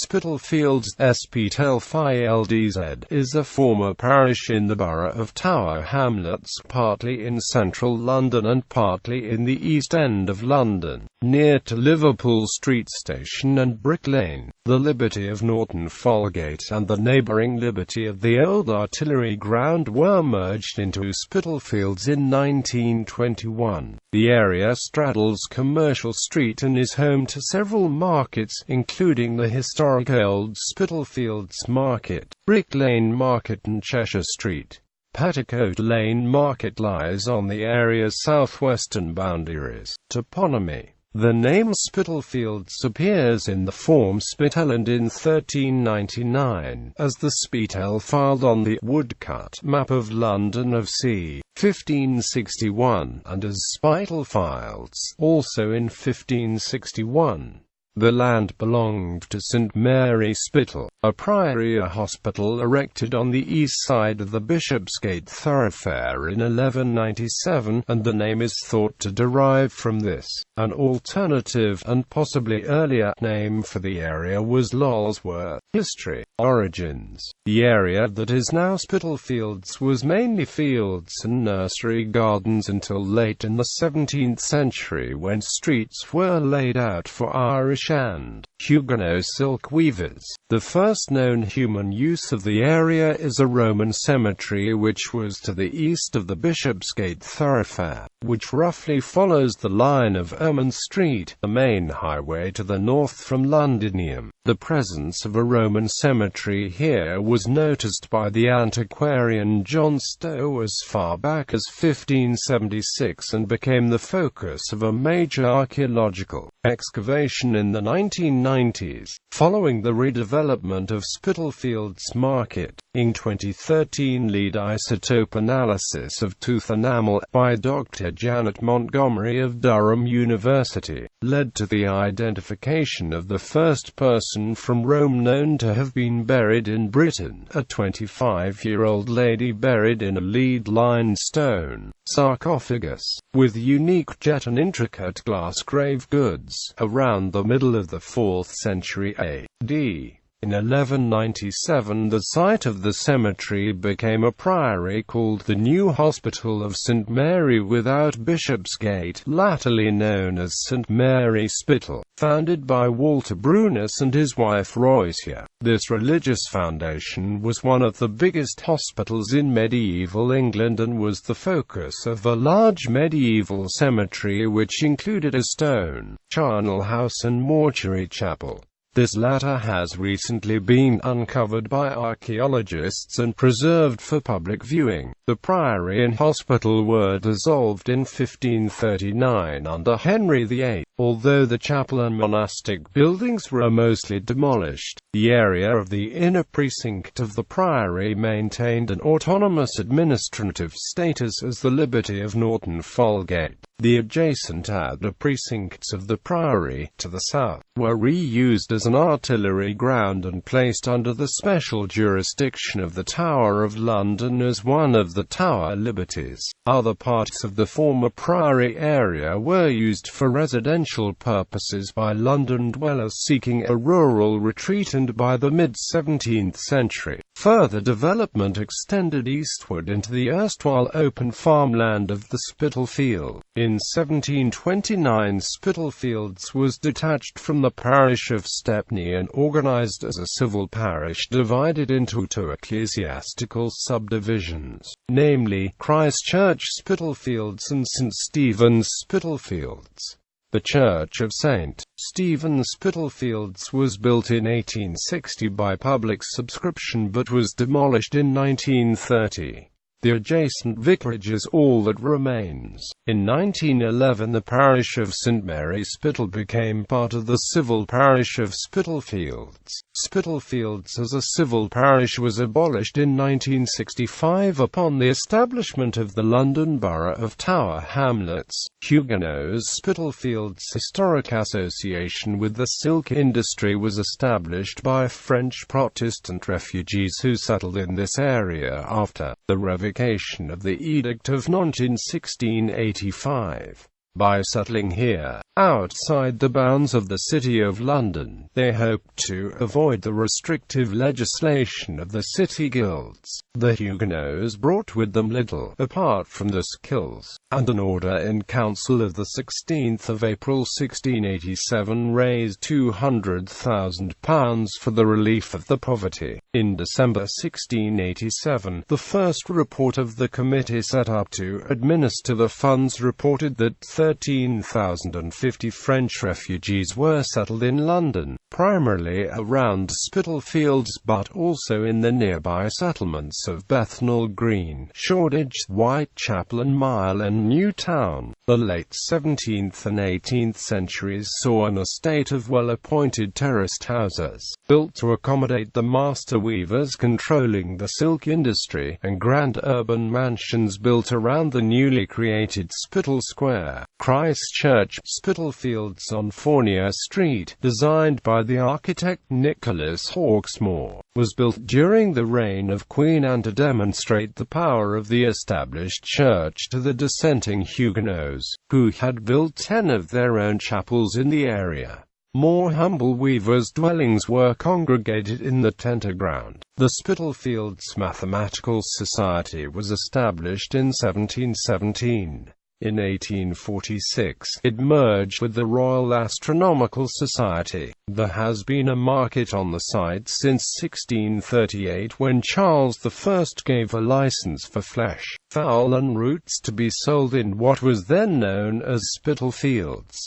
Spitalfields ʻspɪtəlˈfiːldz is a former parish in the borough of Tower Hamlets, partly in central London and partly in the East End of London, near to Liverpool Street Station and Brick Lane. The Liberty of Norton, Folgate and the neighbouring Liberty of the Old Artillery Ground were merged into Spitalfields in 1921. The area straddles Commercial Street and is home to several markets, including the historic Old Spitalfields Market, Brick Lane Market and Cheshire Street. Petticoat Lane Market lies on the area's southwestern boundaries. Toponymy: the name Spitalfields appears in the form ʻspɪtəlˈfiːldz in 1399, as the ʻspɪtəlˈfiːldz on the woodcut map of London of c. 1561, and as ʻspɪtəlʻfiːldz, also in 1561. The land belonged to St. Mary Spital, a priory, a hospital erected on the east side of the Bishopsgate thoroughfare in 1197, and the name is thought to derive from this. An alternative, and possibly earlier, name for the area was Lulsworth. History. Origins. The area that is now Spitalfields was mainly fields and nursery gardens until late in the 17th century, when streets were laid out for Irish and Huguenot silk weavers. The first known human use of the area is a Roman cemetery which was to the east of the Bishopsgate thoroughfare, which roughly follows the line of Ermine Street, the main highway to the north from Londinium. The presence of a Roman cemetery here was noticed by the antiquarian John Stow as far back as 1576 and became the focus of a major archaeological excavation in the 1990s. Following the redevelopment of Spitalfields Market, in 2013 lead isotope analysis of tooth enamel by Dr. Janet Montgomery of Durham University led to the identification of the first person from Rome known to have been buried in Britain, a 25-year-old lady buried in a lead-lined stone sarcophagus, with unique jet and intricate glass grave goods, around the middle of the 4th century A.D. In 1197 the site of the cemetery became a priory called the New Hospital of St. Mary without Bishopsgate, latterly known as St. Mary Spital, founded by Walter Brunus and his wife Roysia. This religious foundation was one of the biggest hospitals in medieval England and was the focus of a large medieval cemetery which included a stone charnel house and mortuary chapel. This latter has recently been uncovered by archaeologists and preserved for public viewing. The priory and hospital were dissolved in 1539 under Henry VIII. Although the chapel and monastic buildings were mostly demolished, the area of the inner precinct of the priory maintained an autonomous administrative status as the Liberty of Norton Folgate. The adjacent outer precincts of the priory, to the south, were reused as an artillery ground and placed under the special jurisdiction of the Tower of London as one of the Tower Liberties. Other parts of the former priory area were used for residential purposes by London dwellers seeking a rural retreat, and by the mid-17th century, further development extended eastward into the erstwhile open farmland of the Spitalfield. In 1729 Spitalfields was detached from the parish of Stepney and organised as a civil parish divided into two ecclesiastical subdivisions, namely, Christ Church Spitalfields and St. Stephen's Spitalfields. The Church of St. Stephen Spitalfields was built in 1860 by public subscription but was demolished in 1930. The adjacent vicarage is all that remains. In 1911 the parish of St. Mary Spital became part of the civil parish of Spitalfields. Spitalfields as a civil parish was abolished in 1965 upon the establishment of the London Borough of Tower Hamlets. Huguenot's Spitalfields Historic Association with the silk industry was established by French Protestant refugees who settled in this area after the revocation of the Edict of Nantes in 1685. By settling here, outside the bounds of the City of London, they hoped to avoid the restrictive legislation of the city guilds. The Huguenots brought with them little, apart from the skills, and an order in council of the 16th of April 1687 raised £200,000 for the relief of the poverty. In December 1687, the first report of the committee set up to administer the funds reported that 13,050 French refugees were settled in London, primarily around Spitalfields but also in the nearby settlements of Bethnal Green, Shoreditch, Whitechapel and Mile End New Town. The late 17th and 18th centuries saw an estate of well-appointed terraced houses, built to accommodate the master weavers controlling the silk industry, and grand urban mansions built around the newly created Spital Square, Christchurch. Spitalfields on Fournier Street, designed by the architect Nicholas Hawksmoor, was built during the reign of Queen Anne to demonstrate the power of the established church to the dissenting Huguenots, who had built 10 of their own chapels in the area. More humble weavers' dwellings were congregated in the Tenterground. The Spitalfields Mathematical Society was established in 1717. In 1846, it merged with the Royal Astronomical Society. There has been a market on the site since 1638, when Charles I gave a license for flesh, fowl and roots to be sold in what was then known as Spitalfields.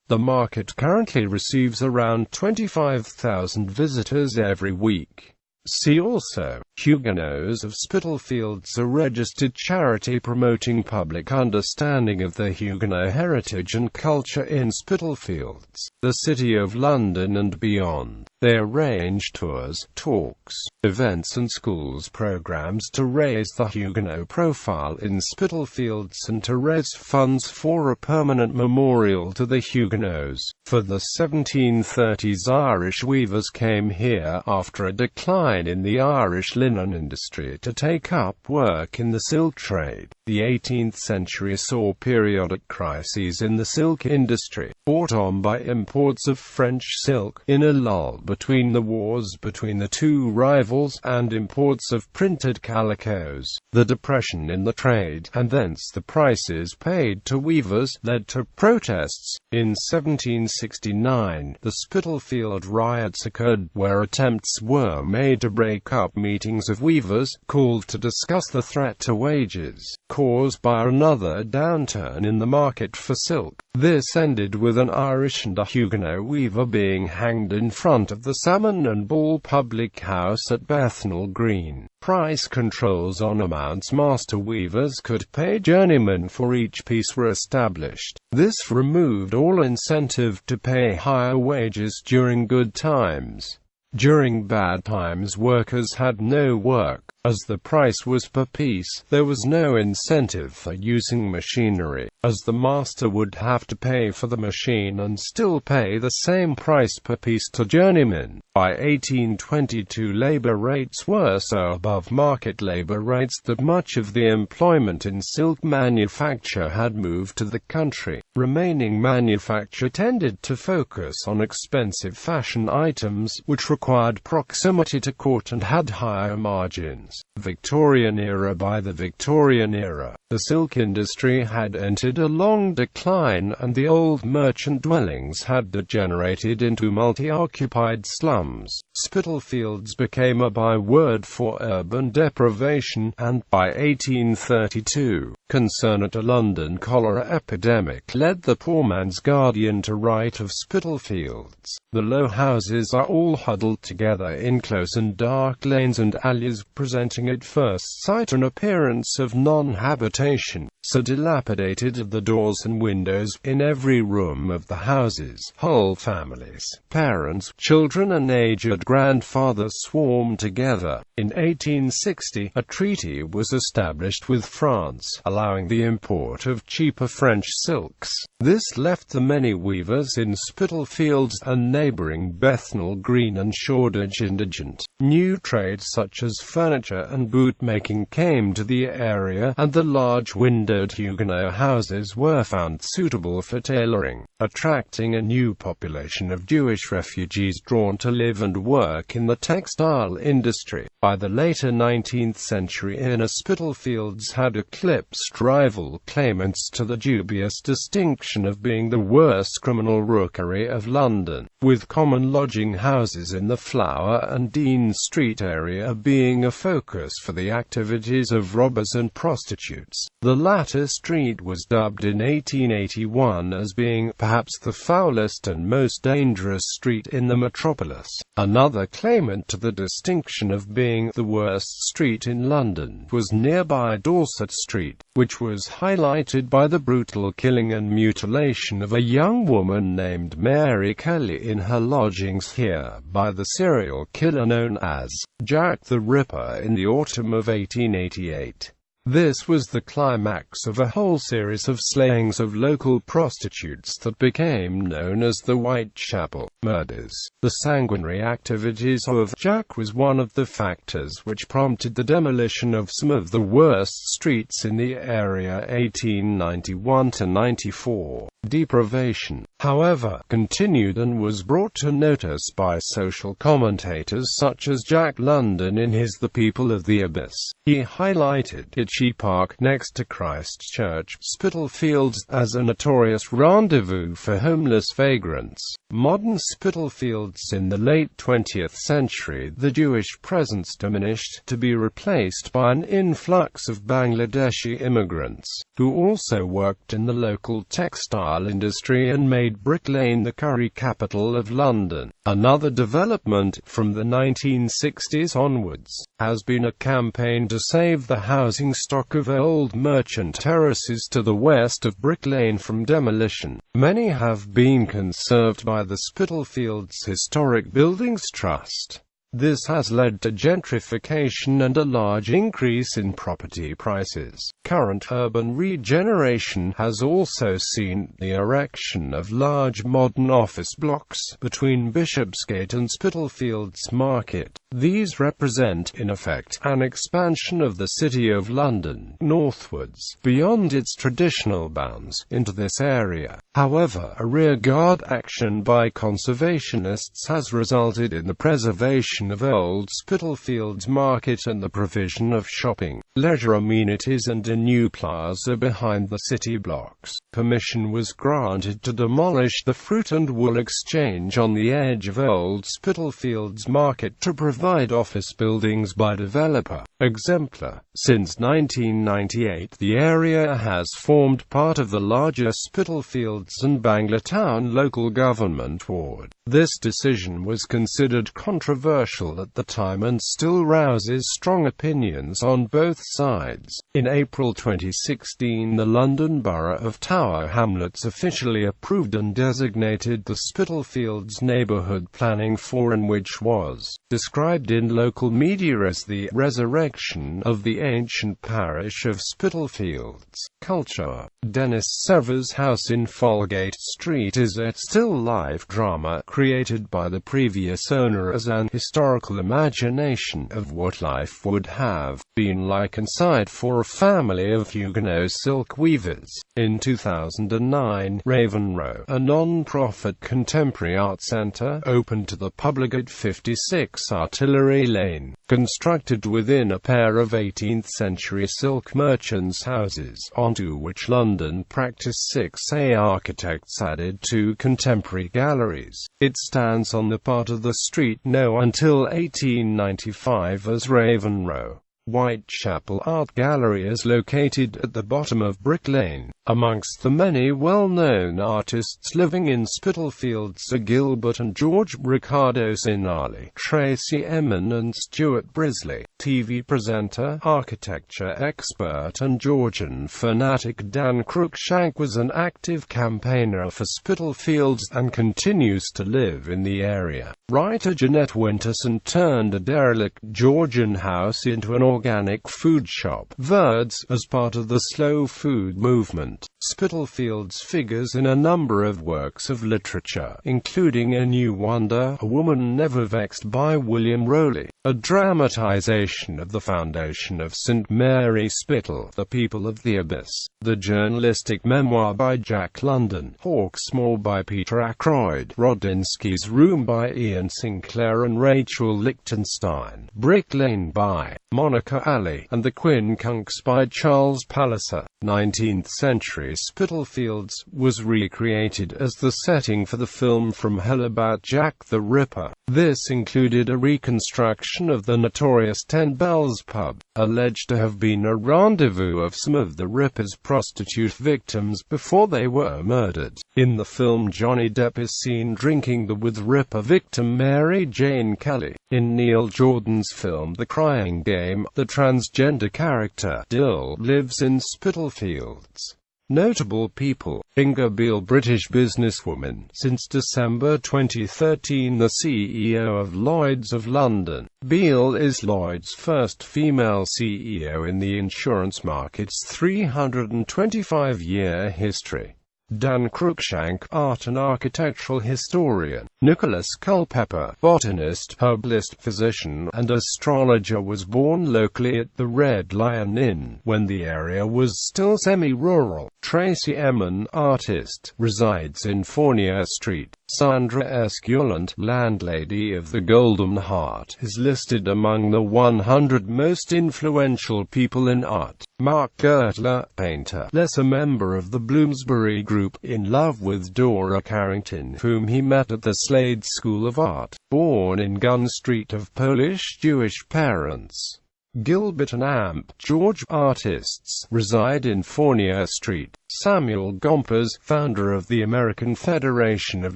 The market currently receives around 25,000 visitors every week. See also, Huguenots of Spitalfields, a registered charity promoting public understanding of the Huguenot heritage and culture in Spitalfields, the City of London and beyond. They arrange tours, talks, events and schools programs to raise the Huguenot profile in Spitalfields and to raise funds for a permanent memorial to the Huguenots. For the 1730s, Irish weavers came here after a decline in the Irish linen industry to take up work in the silk trade. The 18th century saw periodic crises in the silk industry, brought on by imports of French silk, in a lull between the wars between the two rivals, and imports of printed calicos. The depression in the trade, and thence the prices paid to weavers, led to protests. In 1769, the Spitalfield riots occurred, where attempts were made to break up meetings of weavers, called to discuss the threat to wages, caused by another downturn in the market for silk. This ended with an Irish and a Huguenot weaver being hanged in front of the Salmon and Ball public house at Bethnal Green. Price controls on amounts master weavers could pay journeymen for each piece were established. This removed all incentive to pay higher wages during good times. During bad times, workers had no work. As the price was per piece, there was no incentive for using machinery, as the master would have to pay for the machine and still pay the same price per piece to journeymen. By 1822, labour rates were so above market labour rates that much of the employment in silk manufacture had moved to the country. Remaining manufacture tended to focus on expensive fashion items, which required proximity to court and had higher margins. Victorian era. By the Victorian era, the silk industry had entered a long decline, and the old merchant dwellings had degenerated into multi-occupied slums. Spitalfields became a byword for urban deprivation, and, by 1832, concern at a London cholera epidemic led the poor man's guardian to write of Spitalfields. The low houses are all huddled together in close and dark lanes and alleys, presenting at first sight an appearance of non-habitation. So dilapidated are the doors and windows in every room of the houses. Whole families, parents, children and aged grandfathers swarm together. In 1860, a treaty was established with France, allowing the import of cheaper French silks. This left the many weavers in Spitalfields and neighbouring Bethnal Green and Shoreditch indigent. New trades such as furniture and boot-making came to the area, and the large window widowed Huguenot houses were found suitable for tailoring, attracting a new population of Jewish refugees drawn to live and work in the textile industry. By the later 19th century, inner Spitalfields had eclipsed rival claimants to the dubious distinction of being the worst criminal rookery of London, with common lodging houses in the Flower and Dean Street area being a focus for the activities of robbers and prostitutes. The latter street was dubbed in 1881 as being perhaps the foulest and most dangerous street in the metropolis. Another claimant to the distinction of being the worst street in London was nearby Dorset Street, which was highlighted by the brutal killing and mutilation of a young woman named Mary Kelly in her lodgings here by the serial killer known as Jack the Ripper in the autumn of 1888. This was the climax of a whole series of slayings of local prostitutes that became known as the Whitechapel murders. The sanguinary activities of Jack was one of the factors which prompted the demolition of some of the worst streets in the area 1891–94. Deprivation, however, continued and was brought to notice by social commentators such as Jack London in his The People of the Abyss. He highlighted Itchy Park next to Christ Church, Spitalfields, as a notorious rendezvous for homeless vagrants. Modern Spitalfields in the late 20th century, the Jewish presence diminished, to be replaced by an influx of Bangladeshi immigrants, who also worked in the local textile industry and made Brick Lane the curry capital of London. Another development, from the 1960s onwards, has been a campaign to save the housing stock of old merchant terraces to the west of Brick Lane from demolition. Many have been conserved by the Spitalfields Historic Buildings Trust. This has led to gentrification and a large increase in property prices. Current urban regeneration has also seen the erection of large modern office blocks between Bishopsgate and Spitalfields Market. These represent, in effect, an expansion of the City of London northwards, beyond its traditional bounds, into this area. However, a rearguard action by conservationists has resulted in the preservation of Old Spitalfields Market and the provision of shopping, leisure amenities and a new plaza behind the city blocks. Permission was granted to demolish the Fruit and Wool Exchange on the edge of Old Spitalfields Market to provide office buildings by developer. Exemplar. Since 1998, the area has formed part of the larger Spitalfields and Banglatown local government ward. This decision was considered controversial at the time and still rouses strong opinions on both sides. In April 2016, the London Borough of Tower Hamlets officially approved and designated the Spitalfields Neighbourhood Planning Forum, which was described in local media as the resurrection of the ancient parish of Spitalfields. Culture. Dennis Sever's house in Folgate Street is a still-life drama created by the previous owner as an historical imagination of what life would have been like inside for a family of Huguenot silk weavers. In 2009, Raven Row, a non-profit contemporary art centre, opened to the public at 56 Artillery Lane, constructed within a pair of 18th-century silk merchants' houses, onto which London Practice 6A architects added two contemporary galleries. It stands on the part of the street known until 1895 as Raven Row. Whitechapel Art Gallery is located at the bottom of Brick Lane. Amongst the many well-known artists living in Spitalfields are Gilbert and George, Riccardo Sinali, Tracy Emin and Stuart Brisley, TV presenter, architecture expert and Georgian fanatic Dan Cruikshank was an active campaigner for Spitalfields and continues to live in the area. Writer Jeanette Winterson turned a derelict Georgian house into an organic food shop, Verds, as part of the slow food movement. Spitalfields figures in a number of works of literature, including A New Wonder, A Woman Never Vexed by William Rowley, a dramatization of the foundation of St. Mary Spital, The People of the Abyss, the journalistic memoir by Jack London, Hawksmoor by Peter Ackroyd, Rodinsky's Room by Ian Sinclair and Rachel Lichtenstein, Brick Lane by Monica Alley, and The Quincunx by Charles Palliser. 19th century Spitalfields was recreated as the setting for the film From Hell about Jack the Ripper. This included a reconstruction of the notorious Ten Bells pub, alleged to have been a rendezvous of some of the Ripper's prostitute victims before they were murdered. In the film, Johnny Depp is seen drinking with Ripper victim Mary Jane Kelly. In Neil Jordan's film The Crying Game, the transgender character Dill lives in Spitalfields. Notable people: Inga Beale, British businesswoman, since December 2013 the CEO of Lloyd's of London. Beale is Lloyd's first female CEO in the insurance market's 325-year history. Dan Cruikshank, art and architectural historian. Nicholas Culpeper, botanist, herbalist, physician, and astrologer, was born locally at the Red Lion Inn, when the area was still semi-rural. Tracy Emin, artist, resides in Fournier Street. Sandra Esculent, landlady of the Golden Heart, is listed among the 100 most influential people in art. Mark Gertler, painter, a member of the Bloomsbury Group, in love with Dora Carrington, whom he met at the Slade School of Art. Born in Gun Street of Polish-Jewish parents. Gilbert and Amp George, artists, reside in Fournier Street. Samuel Gompers, founder of the American Federation of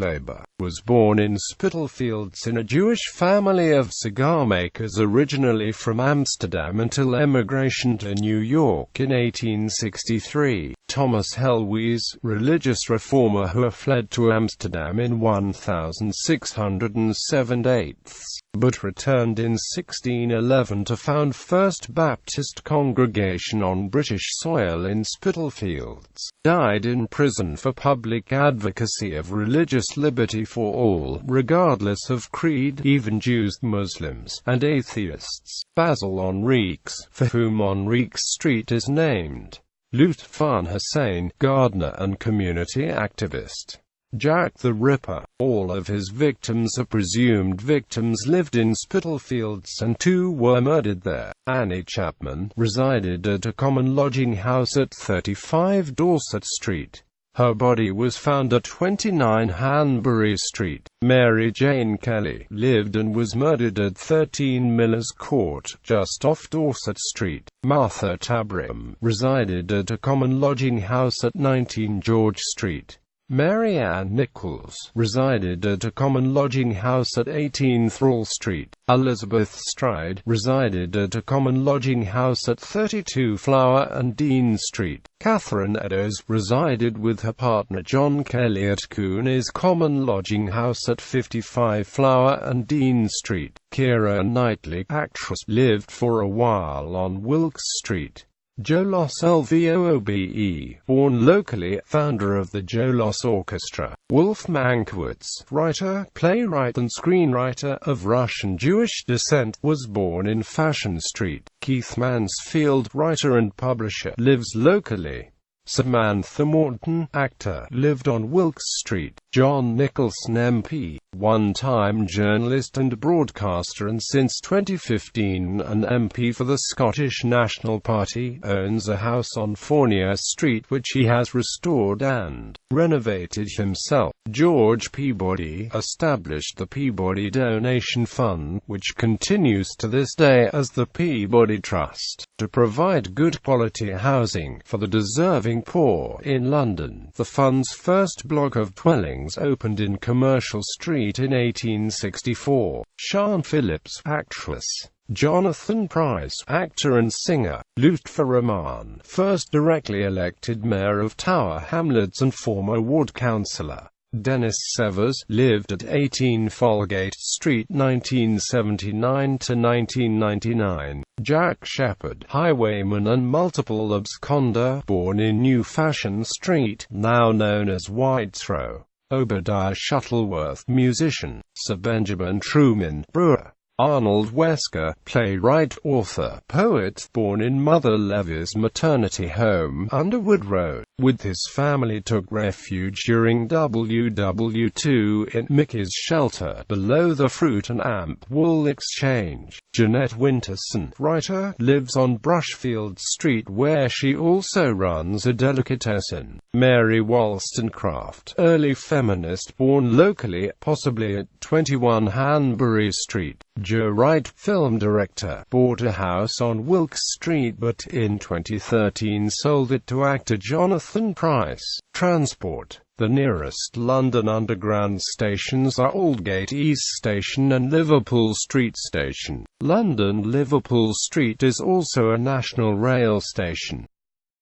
Labor, was born in Spitalfields in a Jewish family of cigar makers originally from Amsterdam until emigration to New York in 1863. Thomas Helwys, religious reformer who fled to Amsterdam in 1607, but returned in 1611 to found First Baptist congregation on British soil in Spitalfields. Died in prison for public advocacy of religious liberty for all, regardless of creed, even Jews, Muslims, and atheists. Basil Enriques, for whom Enriques Street is named. Lutfan Hussain, gardener and community activist. Jack the Ripper. All of his victims are presumed victims lived in Spitalfields and 2 were murdered there. Annie Chapman resided at a common lodging house at 35 Dorset Street. Her body was found at 29 Hanbury Street. Mary Jane Kelly lived and was murdered at 13 Miller's Court, just off Dorset Street. Martha Tabram resided at a common lodging house at 19 George Street. Mary Ann Nichols resided at a common lodging house at 18 Thrall Street. Elizabeth Stride resided at a common lodging house at 32 Flower and Dean Street. Catherine Eddowes resided with her partner John Kelly at Cooney's common lodging house at 55 Flower and Dean Street. Keira Knightley, actress, lived for a while on Wilkes Street. Joe Loss Lvoobe, born locally, founder of the Joe Loss Orchestra. Wolf Mankiewicz, writer, playwright and screenwriter, of Russian-Jewish descent, was born in Fashion Street. Keith Mansfield, writer and publisher, lives locally. Samantha Morton, actor, lived on Wilkes Street. John Nicholson MP, one-time journalist and broadcaster and since 2015 an MP for the Scottish National Party, owns a house on Fournier Street which he has restored and renovated himself. George Peabody established the Peabody Donation Fund, which continues to this day as the Peabody Trust, to provide good quality housing for the deserving poor in London. The fund's first block of dwellings opened in Commercial Street in 1864. Sian Phillips, actress. Jonathan Price, actor and singer. Lutfar Rahman, first directly elected mayor of Tower Hamlets and former ward councillor. Dennis Severs lived at 18 Folgate Street 1979–1999. Jack Shepherd, highwayman and multiple absconder, born in New Fashion Street, now known as Whitethrow. Obadiah Shuttleworth, musician. Sir Benjamin Truman, brewer. Arnold Wesker, playwright, author, poet, born in Mother Levy's maternity home, Underwood Road. With his family took refuge during WW2 in Mickey's Shelter, below the Fruit and Amp Wool Exchange. Jeanette Winterson, writer, lives on Brushfield Street where she also runs a delicatessen. Mary Wollstonecraft, early feminist, born locally, possibly at 21 Hanbury Street. Joe Wright, film director, bought a house on Wilkes Street but in 2013 sold it to actor Jonathan Pryce. Transport. The nearest London Underground stations are Aldgate East Station and Liverpool Street Station. London Liverpool Street is also a national rail station.